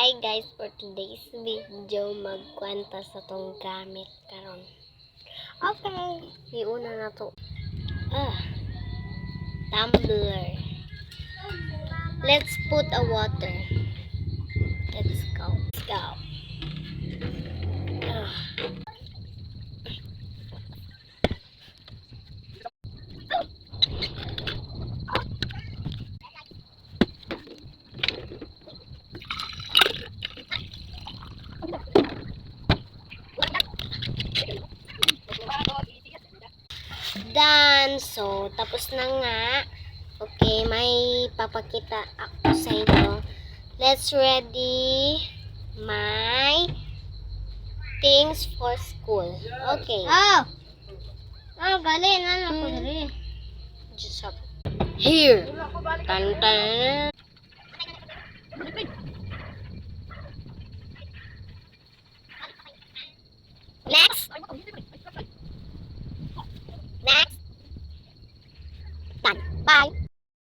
Hi guys, for today's video, magkwenta sa tong gamit karon. Okay, iuna na to. Tumbler. Let's put a water. Let's go. Let's go. Done. So, tapos na nga. Okay, may papakita ako sa inyo. Let's ready my things for school. Okay. Galing. Ano ko diri? Just here. Tan tan.